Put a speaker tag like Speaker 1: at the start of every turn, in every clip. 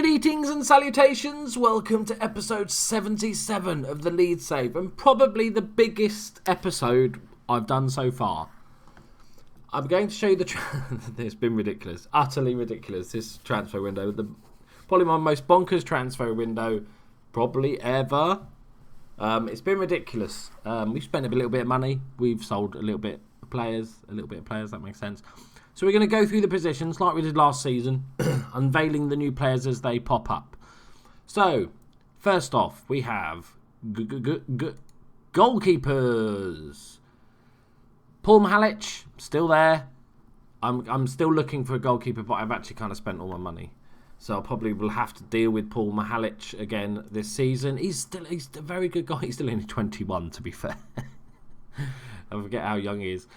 Speaker 1: Greetings and salutations, welcome to episode 77 of the Leeds Save, and probably the biggest episode I've done so far. I'm going to show you it's been ridiculous, utterly ridiculous, this transfer window. Probably my most bonkers transfer window probably ever. It's been ridiculous. We've spent a little bit of money, we've sold a little bit of players, that makes sense. So we're going to go through the positions like we did last season, unveiling the new players as they pop up. So, first off, we have goalkeepers. Paul Mahalic, still there. I'm still looking for a goalkeeper, but I've actually kind of spent all my money. So I probably will have to deal with Paul Mahalic again this season. He's a very good guy. He's still only 21, to be fair. I forget how young he is.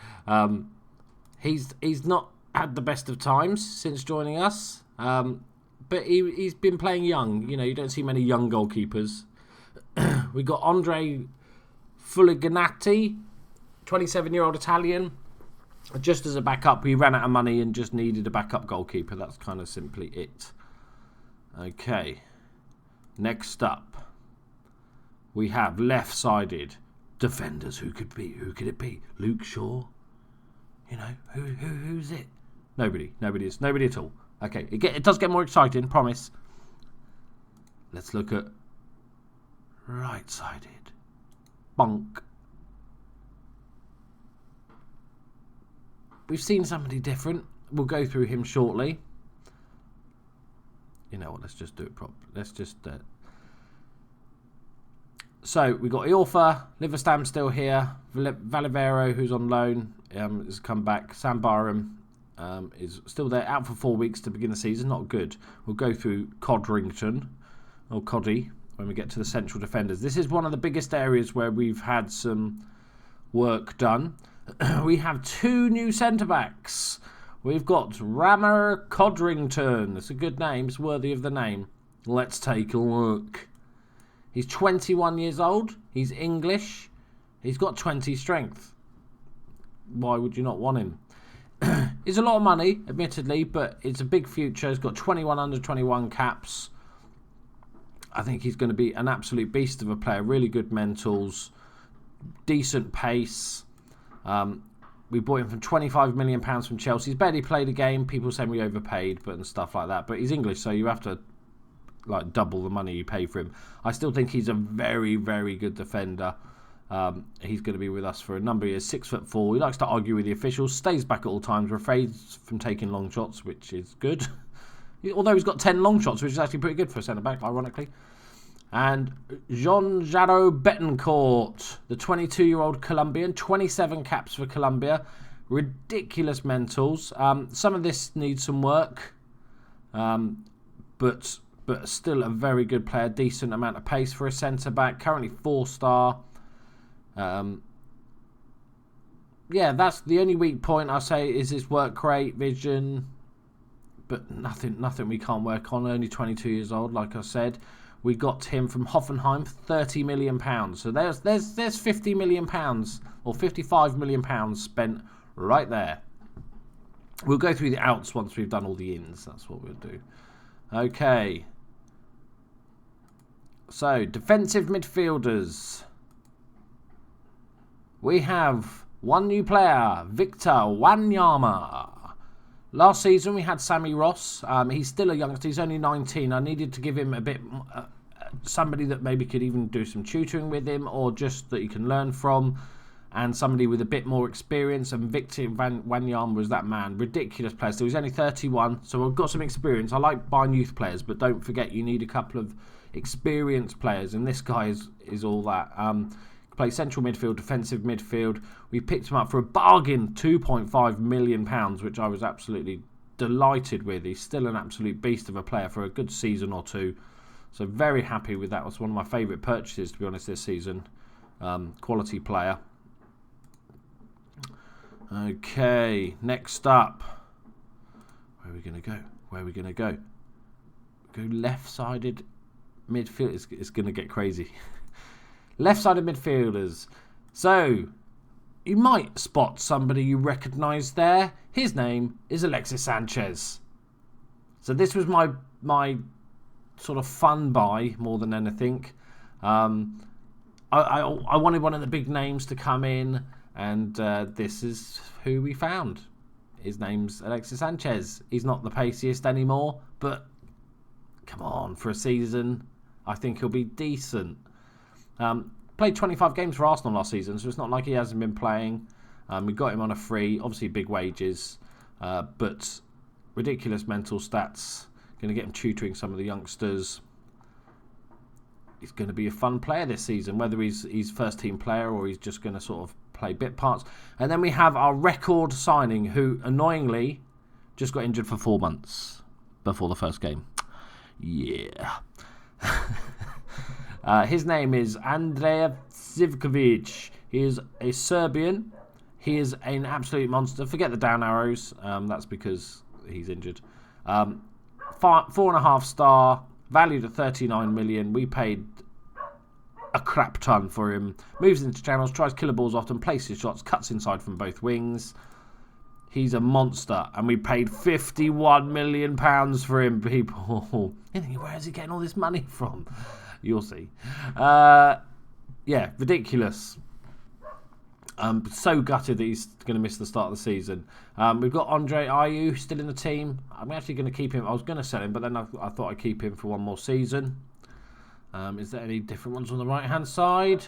Speaker 1: He's not had the best of times since joining us, but he's been playing young. You know, you don't see many young goalkeepers. We got Andre Fuliganati, 27-year-old Italian. Just as a backup, we ran out of money and just needed a backup goalkeeper. That's kind of simply it. Okay. Next up, we have left-sided defenders. Who could it be? Luke Shaw? You know, who's it? Nobody at all. Okay, it does get more exciting, promise. Let's look at right-sided. Bonk. We've seen somebody different. We'll go through him shortly. You know what, let's just do it properly. Let's just... So, we got Iorfa, Liverstam still here, Valivero, who's on loan, has come back, Sam Barham is still there, out for 4 weeks to begin the season, not good. We'll go through Codrington, or Coddy, when we get to the central defenders. This is one of the biggest areas where we've had some work done. We have 2 new centre-backs. We've got Rammer Codrington, it's a good name, it's worthy of the name. Let's take a look. He's 21 years old. He's English. He's got 20 strength. Why would you not want him? It's a lot of money, admittedly, but it's a big future. He's got 21 under 21 caps. I think he's going to be an absolute beast of a player. Really good mentals. Decent pace. We bought him for £25 million from Chelsea. He's barely played a game. People say we overpaid, and stuff like that. But he's English, so you have to double the money you pay for him. I still think he's a very, very good defender. He's going to be with us for a number of years. 6'4". He likes to argue with the officials. Stays back at all times. Refrains from taking long shots, which is good. Although he's got 10 long shots, which is actually pretty good for a centre-back, ironically. And Jean-Jaro Betancourt, the 22-year-old Colombian. 27 caps for Colombia. Ridiculous mentals. Some of this needs some work. But still a very good player. Decent amount of pace for a centre-back. Currently 4-star. Yeah, that's the only weak point I say is his work rate, vision. But nothing we can't work on. Only 22 years old, like I said. We got him from Hoffenheim, £30 million. So there's £50 million or £55 million spent right there. We'll go through the outs once we've done all the ins. That's what we'll do. Okay. So, defensive midfielders. We have one new player, Victor Wanyama. Last season we had Sammy Ross. He's still a youngster. He's only 19. I needed to give him a bit... somebody that maybe could even do some tutoring with him, or just that he can learn from, and somebody with a bit more experience. And Victor Wanyama was that man. Ridiculous player. So he's only 31, so we've got some experience. I like buying youth players, but don't forget you need a couple of experienced players, and this guy is all that. Play central midfield, defensive midfield. We picked him up for a bargain, £2.5 million, which I was absolutely delighted with. He's still an absolute beast of a player for a good season or two. So very happy with that. It was one of my favourite purchases, to be honest, this season. Quality player. Okay, next up. Where are we going to go? Go left-sided midfield. It's going to get crazy. Left-sided midfielders. So, you might spot somebody you recognise there. His name is Alexis Sanchez. So this was my sort of fun buy more than anything. I wanted one of the big names to come in, and this is who we found. His name's Alexis Sanchez. He's not the paciest anymore, but come on, for a season, I think he'll be decent. Played 25 games for Arsenal last season, so it's not like he hasn't been playing. We got him on a free, obviously big wages, but ridiculous mental stats. Going to get him tutoring some of the youngsters. He's going to be a fun player this season, whether he's first team player or he's just going to sort of play bit parts. And then we have our record signing, who annoyingly just got injured for 4 months before the first game. Yeah. His name is Andrea Zivkovic. He is a Serbian. He is an absolute monster. Forget the down arrows. That's because he's injured. 4.5 star, valued at 39 million. We paid a crap ton for him. Moves into channels, tries killer balls often, places shots, cuts inside from both wings. He's a monster, and we paid £51 million for him, people. Where is he getting all this money from? You'll see. Yeah, ridiculous. So gutted that he's going to miss the start of the season. We've got Andre Ayew still in the team. I'm actually going to keep him. I was going to sell him, but then I thought I'd keep him for one more season. Is there any different ones on the right-hand side?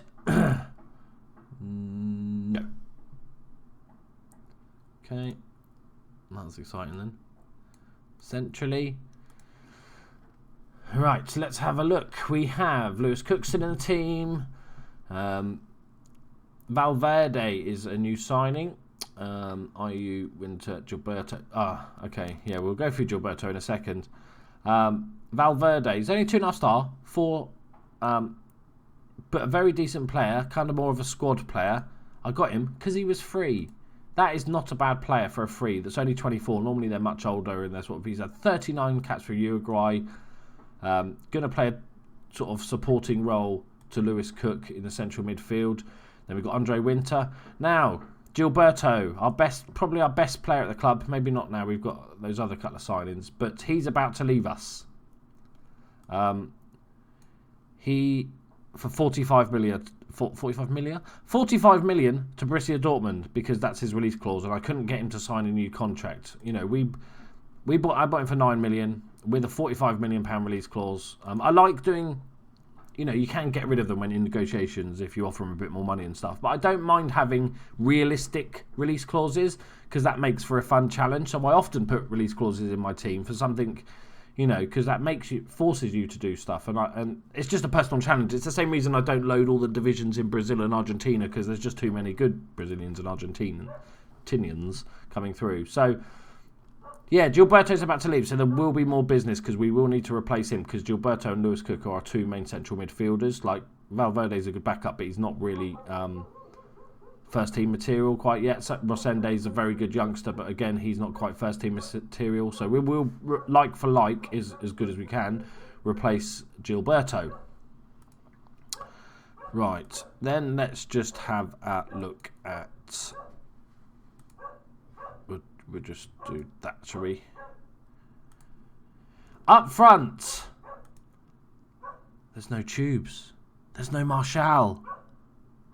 Speaker 1: No. Okay. That's exciting then. Centrally. Right, so let's have a look. We have Lewis Cook still in the team. Valverde is a new signing. Ayew, Winter, Gilberto. Okay. Yeah, we'll go through Gilberto in a second. Valverde is only 2.5 star, 4, but a very decent player, kind of more of a squad player. I got him because he was free. That is not a bad player for a free. That's only 24. Normally they're much older and they're sort of. He's had 39 caps for Uruguay. Going to play a sort of supporting role to Lewis Cook in the central midfield. Then we've got Andre Winter. Now, Gilberto, probably our best player at the club. Maybe not now. We've got those other couple of signings, but he's about to leave us. He for 45 million to Borussia Dortmund because that's his release clause, and I couldn't get him to sign a new contract. You know, I bought him for 9 million with a 45 million pound release clause. I like doing. You know, you can get rid of them when in negotiations if you offer them a bit more money and stuff. But I don't mind having realistic release clauses because that makes for a fun challenge. So I often put release clauses in my team for something, you know, because that forces you to do stuff. And it's just a personal challenge. It's the same reason I don't load all the divisions in Brazil and Argentina because there's just too many good Brazilians and Argentinians coming through. So, yeah, Gilberto's about to leave, so there will be more business because we will need to replace him because Gilberto and Lewis Cook are our two main central midfielders. Like, Valverde's a good backup, but he's not really first-team material quite yet. So Rosende's a very good youngster, but again, he's not quite first-team material. So we will, like for like, is as good as we can, replace Gilberto. Right, then let's just have a look at... We'll just do that, shall we? Up front. There's no Tubes. There's no Martial.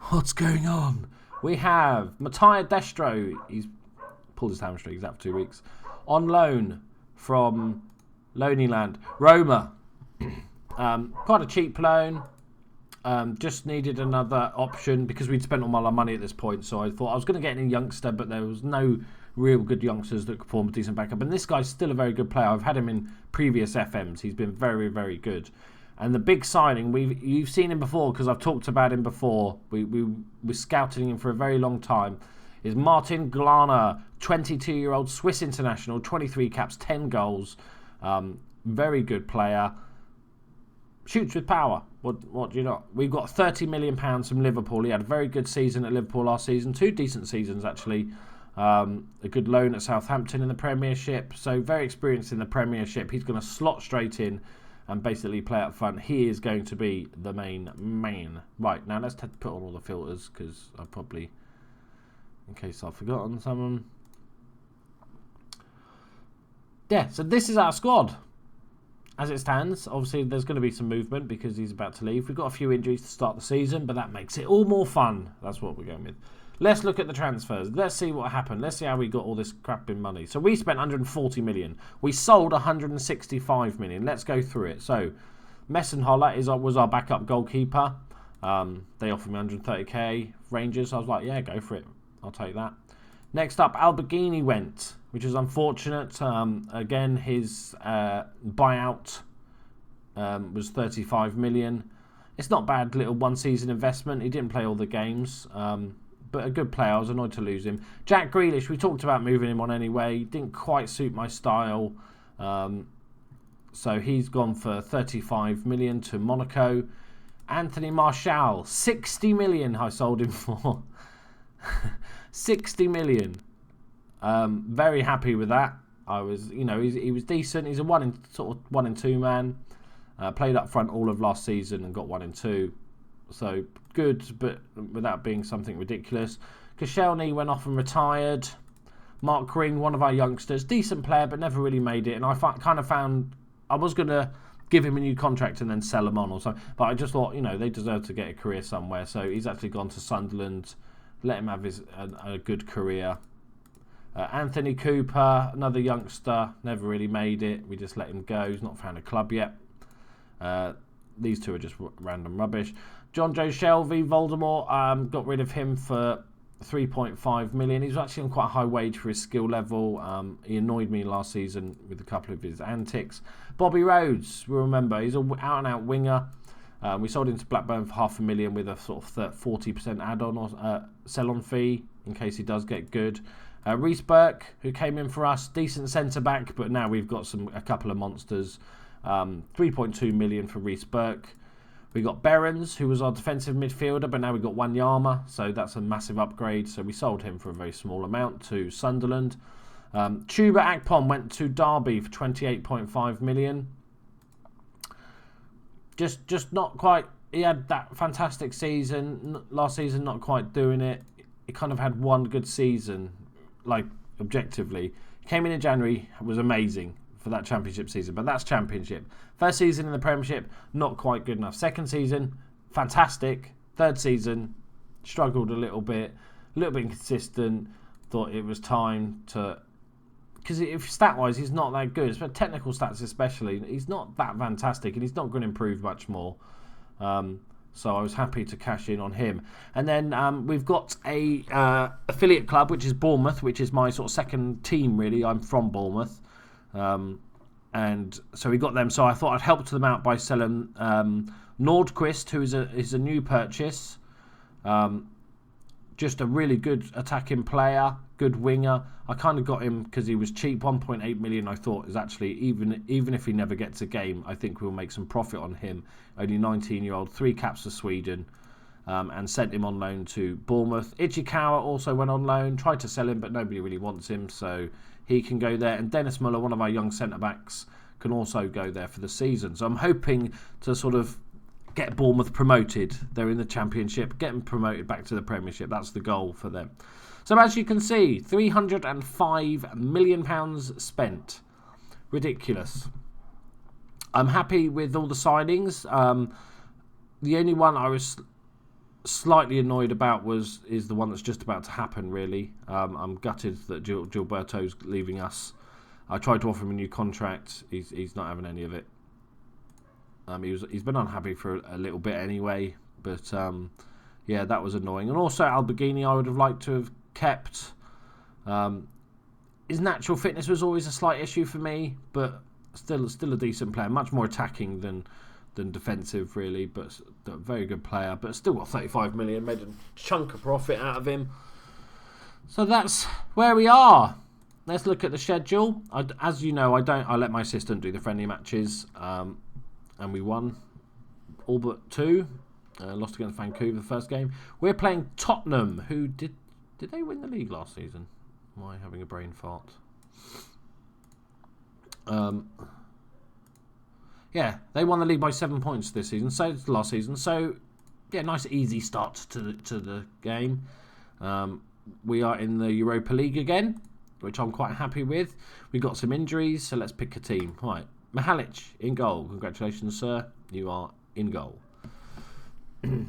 Speaker 1: What's going on? We have Mattia Destro. He's pulled his hamstring. He's out for 2 weeks. On loan from Lonelyland. Roma. Quite a cheap loan. Just needed another option because we'd spent all our money at this point. So I thought I was going to get a youngster, but there was no real good youngsters that could form a decent backup. And this guy's still a very good player. I've had him in previous FMs. He's been very, very good. And the big signing, you've seen him before because I've talked about him before. We were scouting him for a very long time. Is Martin Glana, 22-year-old Swiss international, 23 caps, 10 goals. Very good player. Shoots with power. What do you not? We've got £30 million from Liverpool. He had a very good season at Liverpool last season. 2 decent seasons, actually. A good loan at Southampton in the Premiership. So very experienced in the Premiership. He's going to slot straight in and basically play up front. He is going to be the main man. Right, now let's put on all the filters because I probably, in case I've forgotten someone. Yeah, so this is our squad. as it stands, obviously there's going to be some movement because he's about to leave. We've got a few injuries to start the season, but that makes it all more fun. That's what we're going with. Let's look at the transfers. Let's see what happened. Let's see how we got all this crap in money. So we spent 140 million. We sold 165 million. Let's go through it. So Messenholler was our backup goalkeeper. They offered me 130k. Rangers, I was like, yeah, go for it. I'll take that. Next up, Alberghini went, which is unfortunate. Again, his buyout was 35 million. It's not bad, little one-season investment. He didn't play all the games, but a good player. I was annoyed to lose him. Jack Grealish, we talked about moving him on anyway. Didn't quite suit my style. So he's gone for 35 million to Monaco. Anthony Martial, 60 million I sold him for. 60 million. Very happy with that. I was, he was decent. He's a 1 in 2 man. Played up front all of last season and got 1 in 2. So good, but without being something ridiculous. Koscielny went off and retired. Mark Ring, one of our youngsters, decent player, but never really made it. And I kind of found I was going to give him a new contract and then sell him on or something. But I just thought, they deserve to get a career somewhere. So he's actually gone to Sunderland. Let him have a good career. Anthony Cooper, another youngster, never really made it. We just let him go. He's not found a club yet. These two are just random rubbish. John Joe Shelby, Voldemort, got rid of him for 3.5 million. He was actually on quite a high wage for his skill level. He annoyed me last season with a couple of his antics. Bobby Rhodes, we remember, he's an out-and-out winger. We sold him to Blackburn for $500,000 with a sort of 40% add-on or sell-on fee in case he does get good. Reece Burke, who came in for us, decent centre-back, but now we've got a couple of monsters. 3.2 million for Reece Burke. We got Behrens, who was our defensive midfielder, but now we've got Wanyama, so that's a massive upgrade. So we sold him for a very small amount to Sunderland. Chuba Akpom went to Derby for 28.5 million. Just not quite. He had that fantastic season last season, not quite doing it. He kind of had one good season, like objectively. He came in January, was amazing for that championship season, but that's championship. First season in the Premiership, not quite good enough. Second season, fantastic. Third season, struggled a little bit inconsistent. Thought it was time to, because if stat-wise he's not that good, but technical stats especially, he's not that fantastic, and he's not going to improve much more. So I was happy to cash in on him. And then we've got a affiliate club, which is Bournemouth, which is my sort of second team, really. I'm from Bournemouth. And so we got them. So I thought I'd help them out by selling Nordquist, who is a new purchase. Just a really good attacking player, good winger. I kind of got him because he was cheap, 1.8 million. I thought is actually, even if he never gets a game, I think we'll make some profit on him. Only 19-year-old, 3 caps for Sweden, and sent him on loan to Bournemouth. Ichikawa also went on loan, tried to sell him, but nobody really wants him, so he can go there. And Dennis Muller, one of our young centre-backs, can also go there for the season. So I'm hoping to sort of get Bournemouth promoted. They're in the Championship. Get them promoted back to the Premiership. That's the goal for them. So as you can see, £305 million spent. Ridiculous. I'm happy with all the signings. The only one I was slightly annoyed about is the one that's just about to happen, really. I'm gutted that Gilberto's leaving us. I tried to offer him a new contract. He's not having any of it. He's been unhappy for a little bit anyway, but yeah, that was annoying. And also Alberghini, I would have liked to have kept. His natural fitness was always a slight issue for me, but still a decent player, much more attacking than defensive, really, but a very good player. But still got 35 million, made a chunk of profit out of him. So that's where we are. Let's look at the schedule. As you know, I let my assistant do the friendly matches. And we won all but 2. Lost against Vancouver the first game. We're playing Tottenham, who did they win the league last season? Am I having a brain fart? Yeah, they won the league by 7 points this season. So did last season. So yeah, nice easy start to the game. We are in the Europa League again, which I'm quite happy with. We got some injuries, so let's pick a team. Right. Mihalic in goal. Congratulations, sir. You are in goal.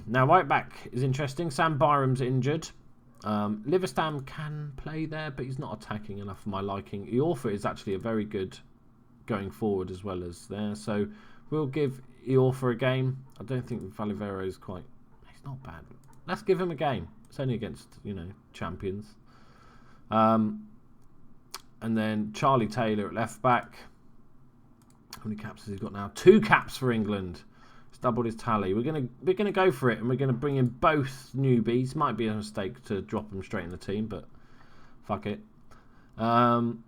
Speaker 1: Now, right back is interesting. Sam Byram's injured. Liverstam can play there, but he's not attacking enough for my liking. Iorfa is actually a very good going forward as well as there. So we'll give Iorfa a game. I don't think Valivero is quite... He's not bad. Let's give him a game. It's only against, champions. And then Charlie Taylor at left back. How many caps has he got now? 2 caps for England. He's doubled his tally. We're gonna go for it, and we're gonna bring in both newbies. Might be a mistake to drop them straight in the team, but fuck it. And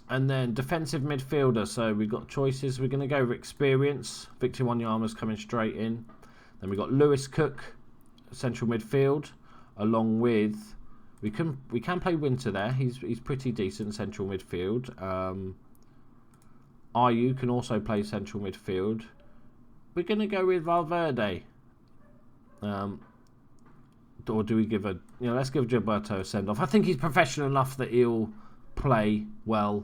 Speaker 1: then defensive midfielder. So we've got choices. We're gonna go with experience. Victor Wanyama's coming straight in. Then we've got Lewis Cook, central midfield, along with we can play Winter there. He's pretty decent central midfield. Ayew can also play central midfield. We're going to go with Valverde. Or do we give let's give Gilberto a send-off. I think he's professional enough that he'll play well.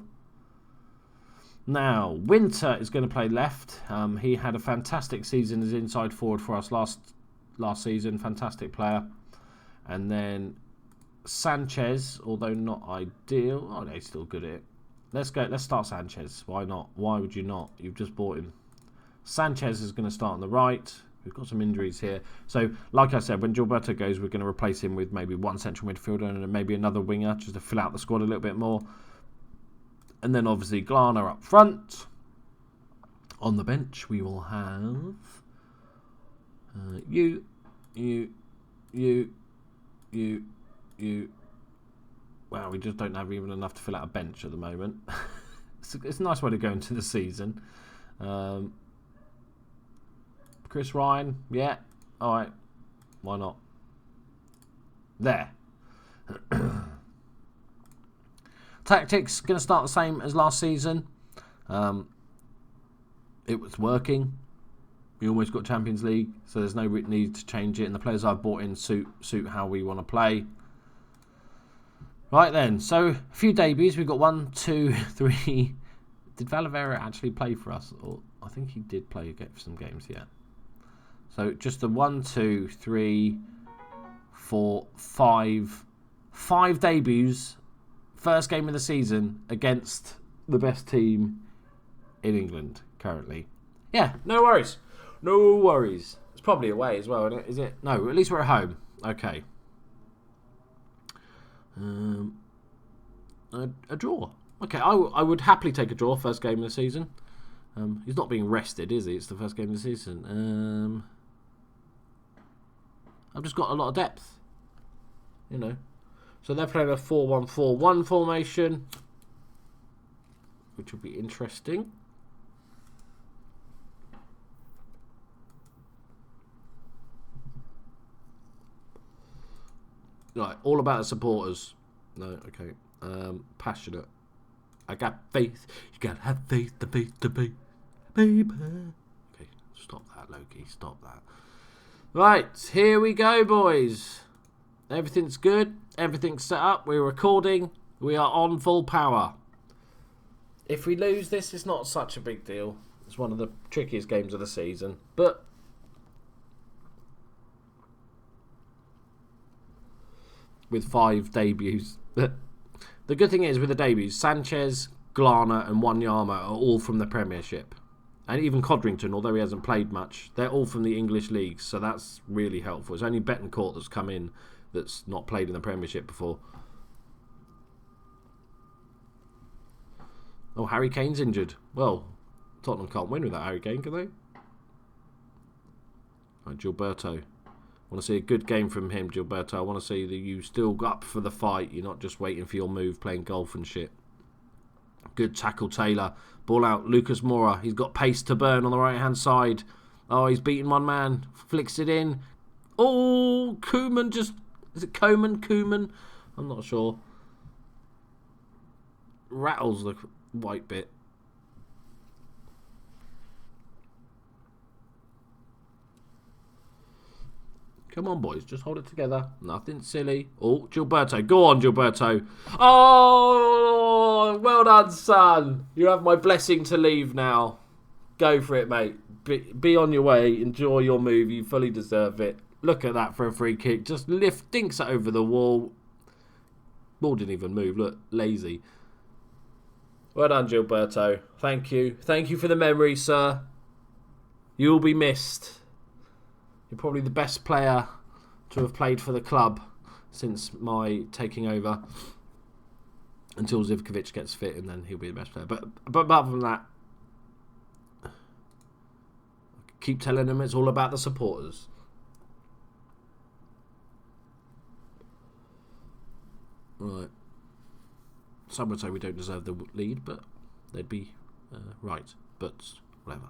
Speaker 1: Now, Winter is going to play left. He had a fantastic season as inside forward for us last season. Fantastic player. And then Sanchez, although not ideal. Oh, no, he's still good at it. Let's start Sanchez. Why not? Why would you not? You've just bought him. Sanchez is going to start on the right. We've got some injuries here. So, like I said, when Gilberto goes, we're going to replace him with maybe one central midfielder and maybe another winger just to fill out the squad a little bit more. And then, obviously, Glana up front. On the bench, we will have you. Wow, we just don't have even enough to fill out a bench at the moment. It's a nice way to go into the season. Chris Ryan, yeah. All right. Why not? There. Tactics, going to start the same as last season. It was working. We almost got Champions League, so there's no need to change it. And the players I've bought in suit how we want to play. Right then, so a few debuts. We've got 1, 2, 3. Did Valivero actually play for us? Or I think he did play some games, yeah. So just the 1, 2, 3, 4, 5. 5 debuts. First game of the season against the best team in England currently. Yeah, no worries. No worries. It's probably away as well, isn't it? Is it? No, at least we're at home. Okay. A draw. Okay, I would happily take a draw first game of the season. He's not being rested, is he? It's the first game of the season. I've just got a lot of depth. So they're playing a 4-1-4-1 formation, which will be interesting. Right, all about the supporters. No, okay. Passionate. I got faith. You gotta have faith, the faith, baby. Okay, stop that, Loki. Stop that. Right, here we go, boys. Everything's good. Everything's set up. We're recording. We are on full power. If we lose this, it's not such a big deal. It's one of the trickiest games of the season. But with 5 debuts. The good thing is with the debuts, Sanchez, Glana and Wanyama are all from the Premiership. And even Codrington, although he hasn't played much, they're all from the English leagues, so that's really helpful. It's only Betancourt that's come in that's not played in the Premiership before. Oh, Harry Kane's injured. Well, Tottenham can't win without Harry Kane, can they? Right, Gilberto. I want to see a good game from him, Gilberto. I want to see that you still up for the fight. You're not just waiting for your move, playing golf and shit. Good tackle, Taylor. Ball out, Lucas Moura. He's got pace to burn on the right-hand side. Oh, he's beaten one man. Flicks it in. Oh, Koeman just... Is it Koeman? Koeman? I'm not sure. Rattles the white bit. Come on, boys. Just hold it together. Nothing silly. Oh, Gilberto. Go on, Gilberto. Oh, well done, son. You have my blessing to leave now. Go for it, mate. Be on your way. Enjoy your move. You fully deserve it. Look at that for a free kick. Just dinks it over the wall. Ball didn't even move. Look, lazy. Well done, Gilberto. Thank you. Thank you for the memory, sir. You will be missed. You're probably the best player to have played for the club since my taking over. Until Zivkovic gets fit, and then he'll be the best player. But apart from that, keep telling them it's all about the supporters. Right. Some would say we don't deserve the lead, but they'd be right. But whatever.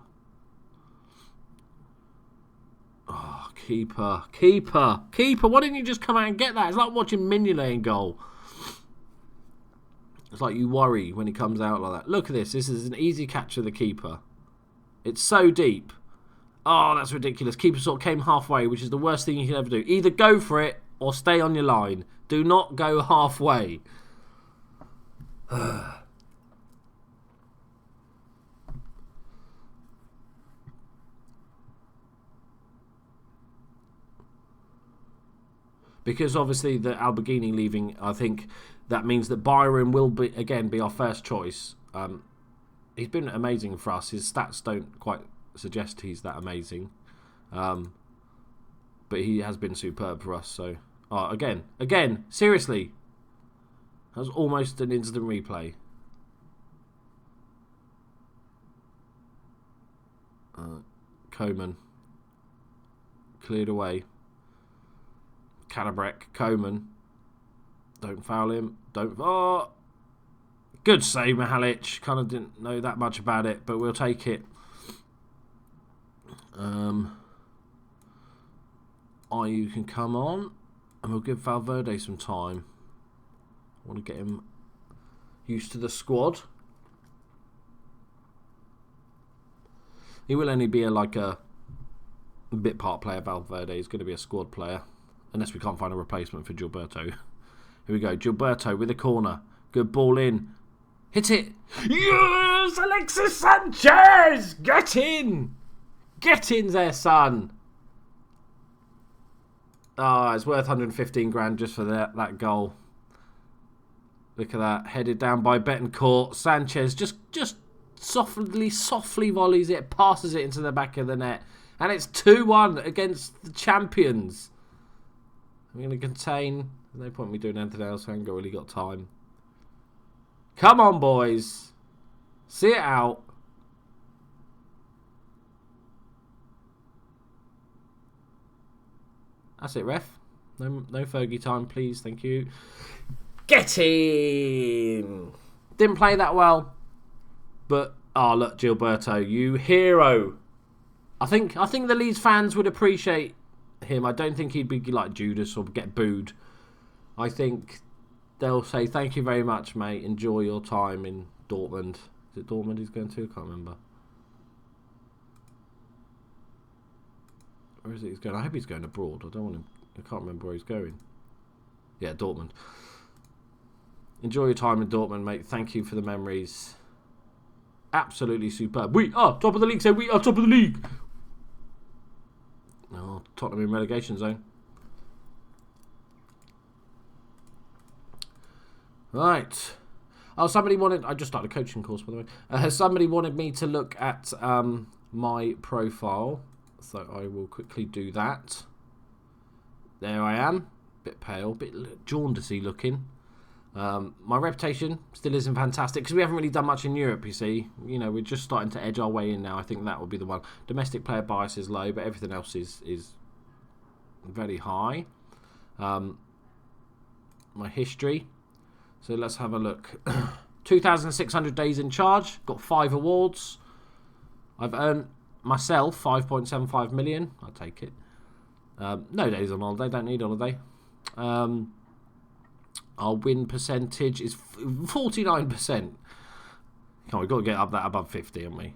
Speaker 1: Oh, keeper. Why didn't you just come out and get that? It's like watching Mignolet in goal. It's like you worry when he comes out like that. Look at this. This is an easy catch of the keeper. It's so deep. Oh, that's ridiculous. Keeper sort of came halfway, which is the worst thing you can ever do. Either go for it or stay on your line. Do not go halfway. Because obviously the Alberghini leaving, I think that means that Byron will be our first choice. He's been amazing for us. His stats don't quite suggest he's that amazing, but he has been superb for us. So, again, seriously, that was almost an instant replay. Coman cleared away. Calabrek, Coman. Don't foul him. Good save, Mihalic. Kind of didn't know that much about it, but we'll take it. You can come on, and we'll give Valverde some time. I want to get him used to the squad. He will only be a bit part player, Valverde. He's going to be a squad player. Unless we can't find a replacement for Gilberto. Here we go. Gilberto with a corner. Good ball in. Hit it. Yes! Alexis Sanchez! Get in! Get in there, son. It's worth 115 grand just for that goal. Look at that. Headed down by Betancourt. Sanchez just softly volleys it. Passes it into the back of the net. And it's 2-1 against the champions. I'm going to contain. There's no point in me doing anything else. I haven't really got time. Come on, boys. See it out. That's it, ref. No Fergie time, please. Thank you. Get in. Didn't play that well. But, look, Gilberto, you hero. I think the Leeds fans would appreciate him. I don't think he'd be like Judas or get booed. I think they'll say thank you very much, mate. Enjoy your time in Dortmund. Is it Dortmund he's going to? I can't remember. Where is it he's going? I hope he's going abroad. I don't want him. I can't remember where he's going. Yeah, Dortmund. Enjoy your time in Dortmund, mate. Thank you for the memories. Absolutely superb. We are top of the league, so we are top of the league. Oh, Tottenham in relegation zone. Right. Somebody wanted... I just started a coaching course, by the way. Somebody wanted me to look at my profile. So I will quickly do that. There I am. Bit pale, bit jaundicey looking. My reputation still isn't fantastic because we haven't really done much in Europe, you see. You know, we're just starting to edge our way in now. I think that will be the one. Domestic player bias is low, but everything else is very high. My history. So let's have a look. 2,600 days in charge. Got 5 awards. I've earned myself 5.75 million. I'll take it. No days on holiday. Don't need holiday. Our win percentage is 49%. Come on, we've got to get up that above 50, haven't we?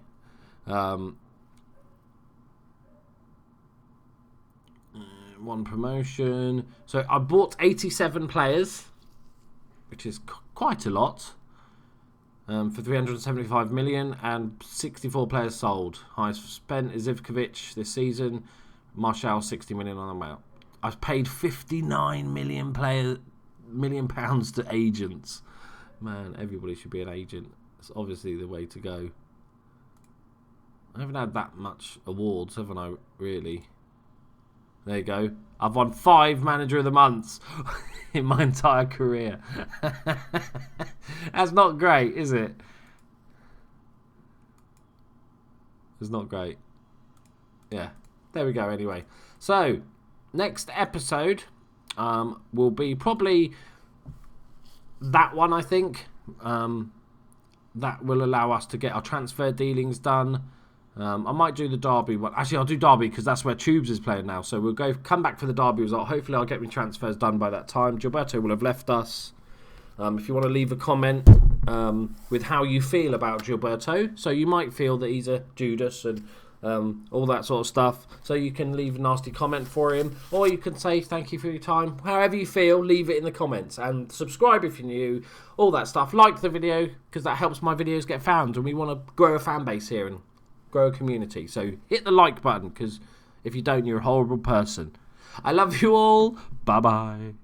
Speaker 1: One promotion. So I bought 87 players, which is quite a lot. for 375 million and 64 players sold. Highest spent is Ivkovic this season. Martial 60 million on the amount. I've paid 59 million pounds to agents. Man, everybody should be an agent. It's obviously the way to go. I haven't had that much awards, haven't I, really? There you go. I've won 5 Manager of the Months in my entire career. That's not great, is it? It's not great. Yeah. There we go, anyway. So, next episode will be probably that one, I think. That will allow us to get our transfer dealings done. I might do the Derby one. Actually, I'll do Derby because that's where Tubes is playing now. So we'll come back for the Derby result. Hopefully, I'll get my transfers done by that time. Gilberto will have left us. If you want to leave a comment with how you feel about Gilberto. So you might feel that he's a Judas and all that sort of stuff. So you can leave a nasty comment for him. Or you can say thank you for your time. However you feel, leave it in the comments. And subscribe if you're new. All that stuff. Like the video because that helps my videos get found. And we want to grow a fan base here and grow a community. So hit the like button because if you don't, you're a horrible person. I love you all. Bye-bye.